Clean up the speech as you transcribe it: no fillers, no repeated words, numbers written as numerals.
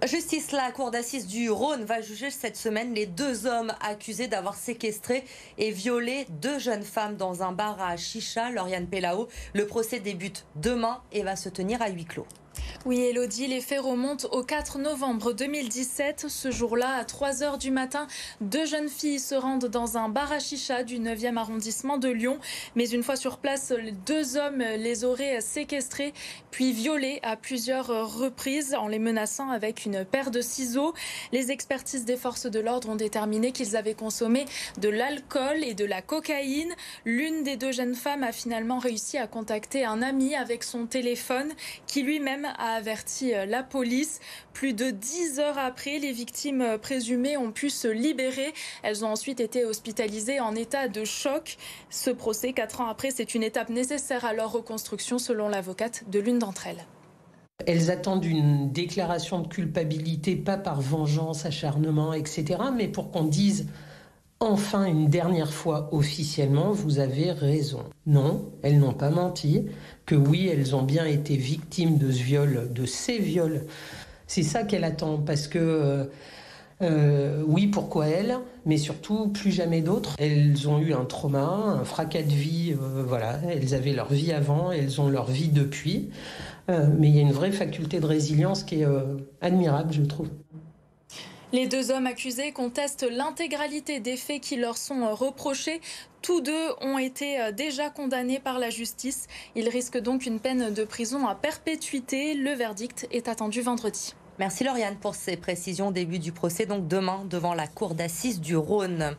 Justice, la cour d'assises du Rhône va juger cette semaine les deux hommes accusés d'avoir séquestré et violé deux jeunes femmes dans un bar à Chicha, Lauriane Pellao. Le procès débute demain et va se tenir à huis clos. Oui, Elodie, les faits remontent au 4 novembre 2017. Ce jour-là, à 3 h du matin, deux jeunes filles se rendent dans un bar à chicha du 9e arrondissement de Lyon. Mais une fois sur place, les deux hommes les auraient séquestrées puis violées à plusieurs reprises en les menaçant avec une paire de ciseaux. Les expertises des forces de l'ordre ont déterminé qu'ils avaient consommé de l'alcool et de la cocaïne. L'une des deux jeunes femmes a finalement réussi à contacter un ami avec son téléphone qui lui-même a averti la police. Plus de 10 heures après, les victimes présumées ont pu se libérer. Elles ont ensuite été hospitalisées en état de choc. Ce procès, 4 ans après, c'est une étape nécessaire à leur reconstruction, selon l'avocate de l'une d'entre elles. Elles attendent une déclaration de culpabilité, pas par vengeance, acharnement, etc., mais pour qu'on dise enfin une dernière fois officiellement, vous avez raison. Non, elles n'ont pas menti, que oui, elles ont bien été victimes de ce viol, de ces viols. C'est ça qu'elle attend, parce que oui, pourquoi elles, mais surtout plus jamais d'autres. Elles ont eu un trauma, un fracas de vie, voilà, elles avaient leur vie avant, elles ont leur vie depuis. Mais il y a une vraie faculté de résilience qui est admirable, je trouve. Les deux hommes accusés contestent l'intégralité des faits qui leur sont reprochés. Tous deux ont été déjà condamnés par la justice. Ils risquent donc une peine de prison à perpétuité. Le verdict est attendu vendredi. Merci Lauriane pour ces précisions. Début du procès donc demain devant la cour d'assises du Rhône.